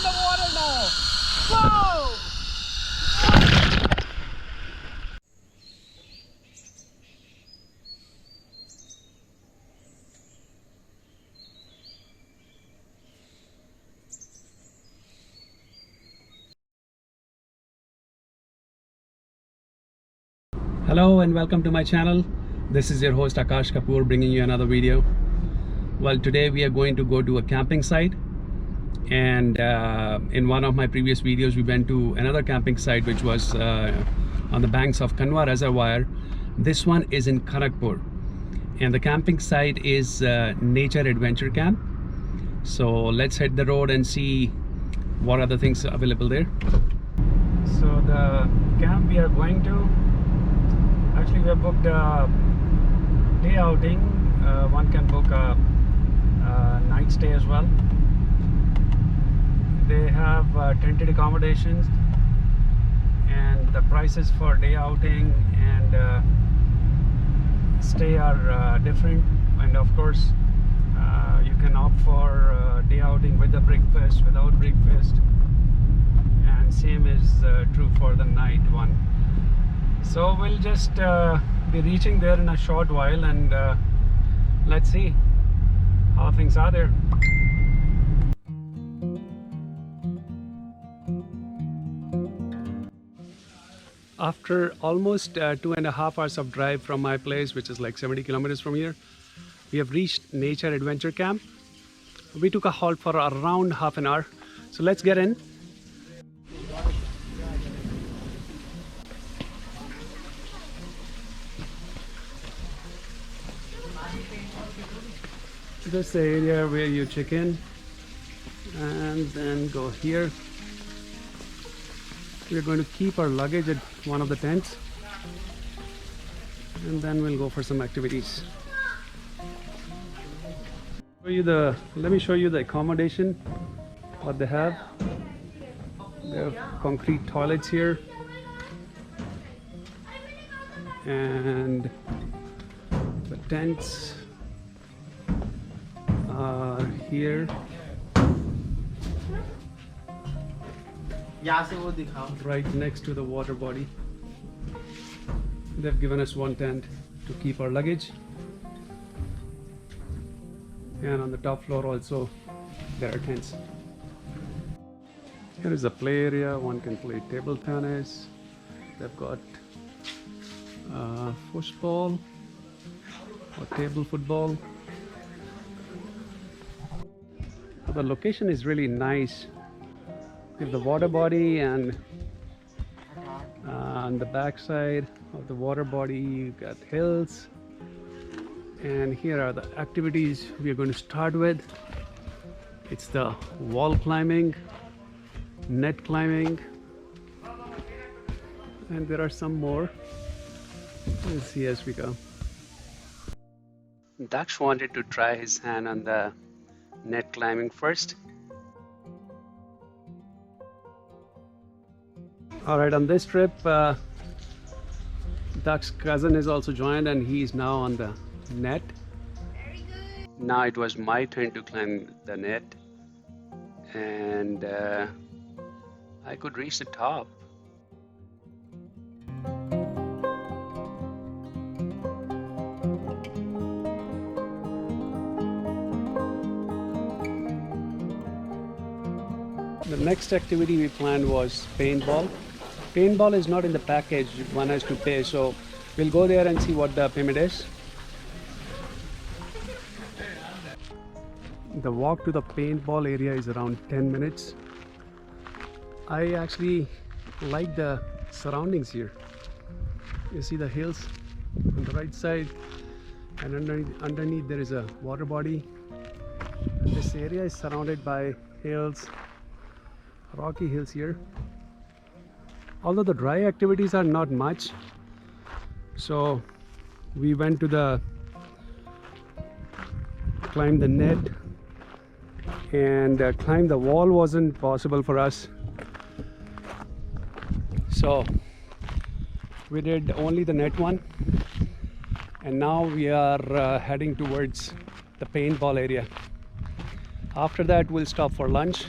the water now. Whoa! Hello and welcome to my channel. This is your host Akash Kapoor bringing you another video. Well, today we are going to go to a camping site, and in one of my previous videos we went to another camping site which was on the banks of Kanwa Reservoir. This one is in Kharagpur, and the camping site is Nature Adventure Camp. So let's hit the road and see what are the things available there. So the camp we are going to, actually we have booked a day outing. One can book a night stay as well. They have tented accommodations, and the prices for day outing and stay are different, and of course you can opt for day outing with a breakfast, without breakfast, and same is true for the night one. So we'll just be reaching there in a short while, and let's see how things are there. After almost 2.5 hours of drive from my place, which is like 70 kilometers from here, we have reached Nature Adventure Camp. We took a halt for around half an hour. So let's get in. This is the area where you check in and then go here. We're going to keep our luggage at one of the tents, and then we'll go for some activities. Let me show you the accommodation, what they have. They have concrete toilets here, and the tents are here. Right next to the water body. They've given us one tent to keep our luggage, and on the top floor also there are tents. Here is a play area. One can play table tennis. They've got football or table football. The location is really nice. With the water body, and on the back side of the water body you got hills, and here are the activities we are going to start with. It's the wall climbing, net climbing, and there are some more. We'll see as we go. Daksh wanted to try his hand on the net climbing first. Alright, on this trip Daksh's cousin has also joined, and he is now on the net. Very good. Now it was my turn to climb the net, and I could reach the top. The next activity we planned was paintball. Paintball is not in the package, one has to pay, so we'll go there and see what the payment is. The walk to the paintball area is around 10 minutes. I actually like the surroundings here. You see the hills on the right side, and underneath there is a water body. And this area is surrounded by hills, rocky hills here. Although the dry activities are not much, so we went to the climb the net, and climb the wall wasn't possible for us, so we did only the net one. And now we are heading towards the paintball area. After that we'll stop for lunch,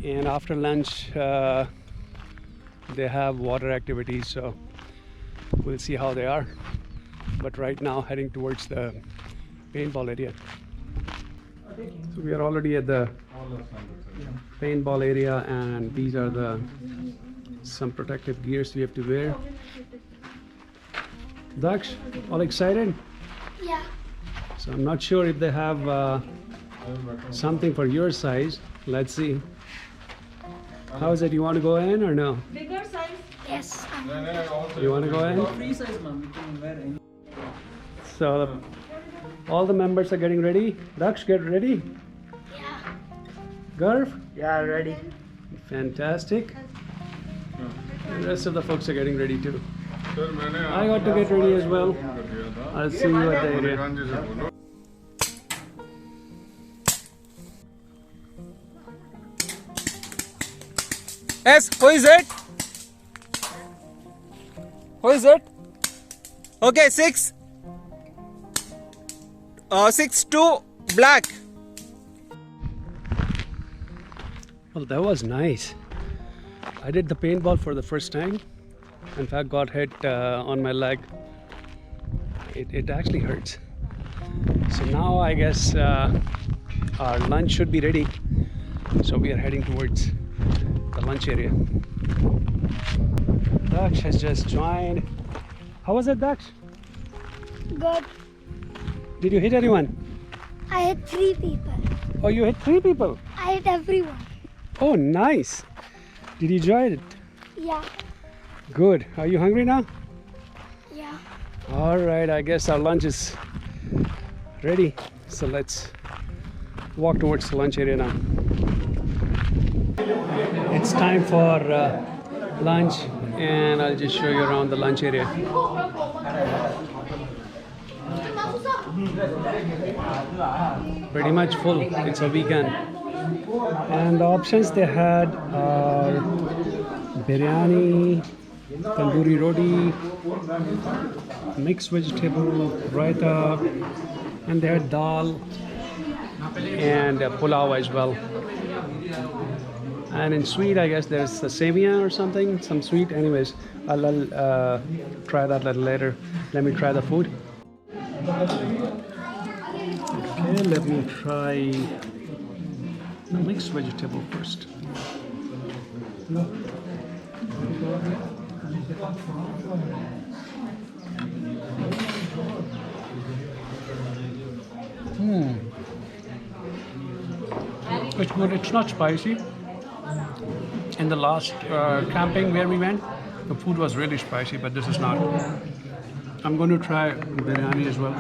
and after lunch they have water activities, so we'll see how they are. But right now heading towards the paintball area. So we are already at the paintball area, and these are the some protective gears we have to wear. Daksh, all excited? Yeah. So I'm not sure if they have something for your size. Let's see. How is it? You want to go in or no? Bigger size. Yes. You want to go in? Free size, ma'am. You can wear any. So all the members are getting ready. Daksh, get ready. Yeah. Garv? Yeah, ready. Fantastic. And the rest of the folks are getting ready too. I got to get ready as well. I'll see you at the area. Yes, who is it? Who is it? Okay, 6. 6-2 black. Well, that was nice. I did the paintball for the first time. In fact, got hit on my leg. It actually hurts. So now I guess our lunch should be ready. So we are heading towards the lunch area. Daksh has just joined. How was it, Daksh? Good. Did you hit anyone? I hit 3 people. Oh, you hit 3 people. I hit everyone. Oh, nice. Did you enjoy it? Yeah. Good. Are you hungry now? Yeah. All right, I guess our lunch is ready. So let's walk towards the lunch area now. It's time for lunch, and I'll just show you around the lunch area. Pretty much full. It's a weekend. And the options they had are biryani, tandoori roti, mixed vegetable, raita, and they had dal and pulao as well. And in sweet, I guess there's a sevia or something, some sweet. Anyways, I'll try that a little later. Let me try the food. Okay, let me try the mixed vegetable first. It's good. It's not spicy. In the last camping where we went, the food was really spicy, but this is not. I'm going to try biryani as well.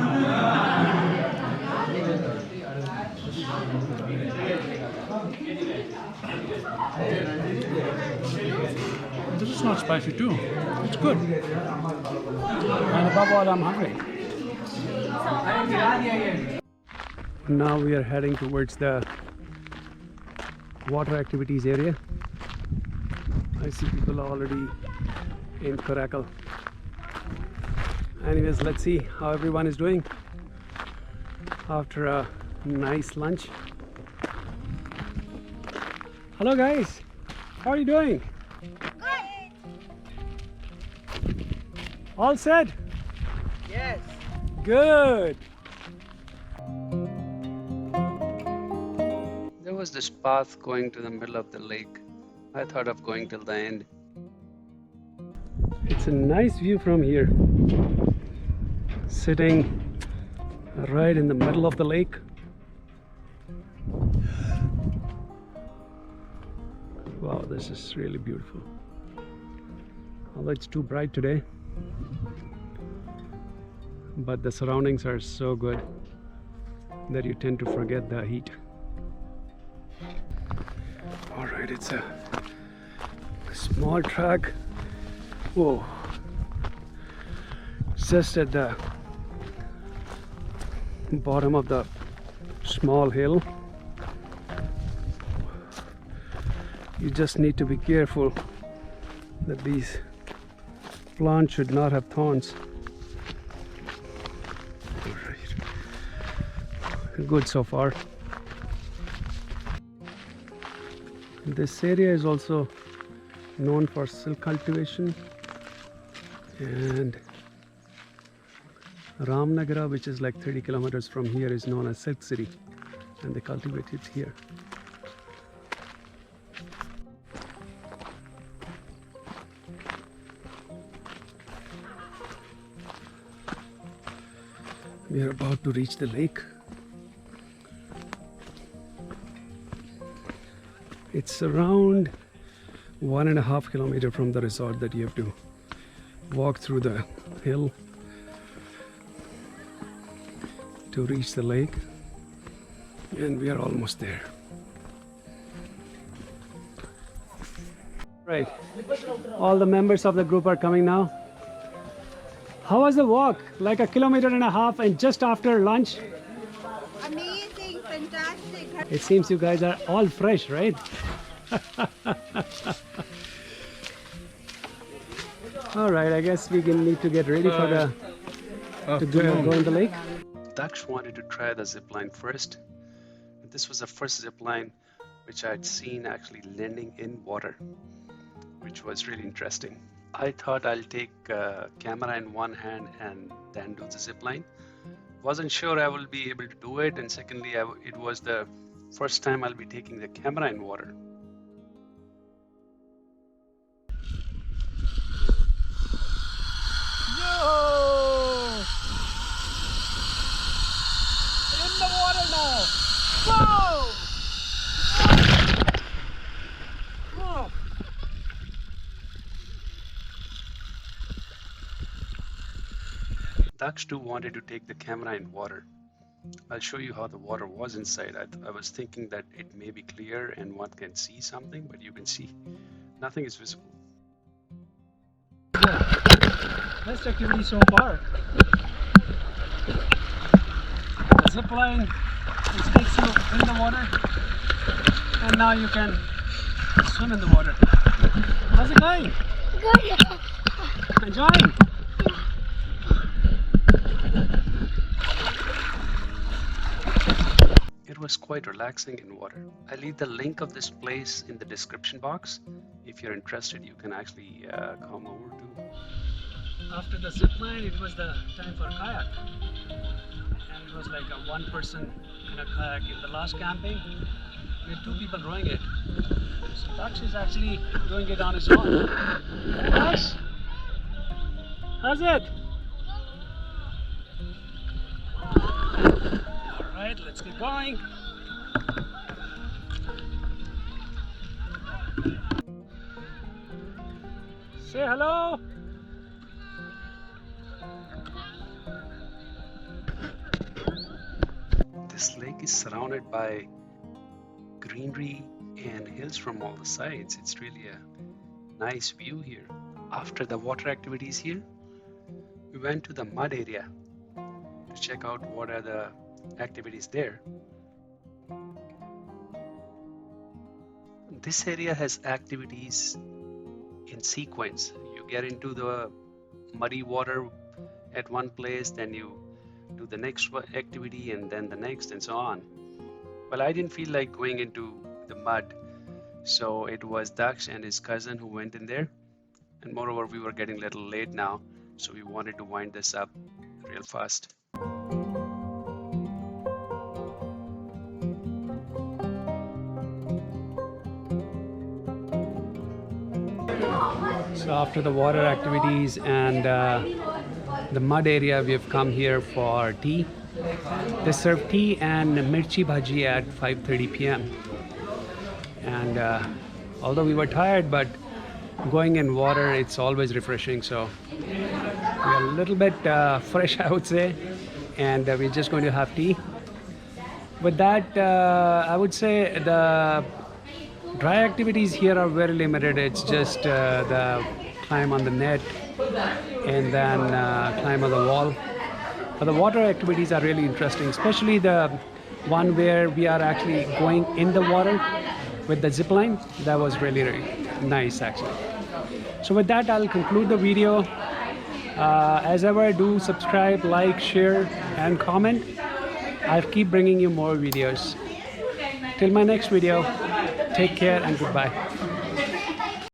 This is not spicy too. It's good. And above all, I'm hungry. Now we are heading towards the water activities area. I see people are already in Coracle. Anyways, let's see how everyone is doing after a nice lunch. Hello guys, how are you doing? Good. All set? Yes. Good. There was this path going to the middle of the lake. I thought of going till the end. It's a nice view from here. Sitting right in the middle of the lake. Wow, this is really beautiful. Although it's too bright today, but the surroundings are so good that you tend to forget the heat. All right, it's a small track. Whoa, just at the bottom of the small hill. You just need to be careful that these plants should not have thorns. All right. Good so far. This area is also known for silk cultivation, and Ramnagara, which is like 30 kilometers from here, is known as Silk City, and they cultivate it here. We are about to reach the lake. It's around 1.5 kilometers from the resort that you have to walk through the hill to reach the lake, and we are almost there. Right, all the members of the group are coming now. How was the walk? Like 1.5 kilometers and just after lunch? Amazing, fantastic. It seems you guys are all fresh, right? All right, I guess we need to get ready for to go in the lake. Daksh wanted to try the zipline first. This was the first zipline which I had seen actually landing in water, which was really interesting. I thought I'll take a camera in one hand and then do the zipline. Wasn't sure I will be able to do it, and secondly, it was the first time I'll be taking the camera in water. Yo! In the water now. Whoa! Whoa! Daksh too wanted to take the camera in water. I'll show you how the water was inside. I was thinking that it may be clear and one can see something, but you can see nothing is visible. Best activity so far. The zip line, which takes you in the water, and now you can swim in the water. How's it going? Good. Enjoying? It was quite relaxing in water. I'll leave the link of this place in the description box. If you're interested, you can actually come over to. After the zip line, it was the time for kayak, and it was like a one person in a kayak. In the last camping, we had 2 people rowing it. So Daksh is actually doing it on his own. Daksh, how's it? Alright, let's keep going. Say hello. This lake is surrounded by greenery and hills from all the sides. It's really a nice view here. After the water activities here, we went to the mud area to check out what are the activities there. This area has activities in sequence. You get into the muddy water at one place, then you do the next activity and then the next and so on. Well, I didn't feel like going into the mud, so it was Daksh and his cousin who went in there, and moreover we were getting a little late now, so we wanted to wind this up real fast. So after the water activities and the mud area, we have come here for tea. They serve tea and mirchi bhaji at 5:30 p.m. And although we were tired, but going in water, it's always refreshing. So we are a little bit fresh, I would say, and we're just going to have tea. With that, I would say the dry activities here are very limited. It's just the climb on the net and then climb on the wall. But the water activities are really interesting, especially the one where we are actually going in the water with the zip line. That was really, really nice actually. So with that, I'll conclude the video. As ever, do subscribe, like, share and comment. I'll keep bringing you more videos. Till my next video. Take care and goodbye.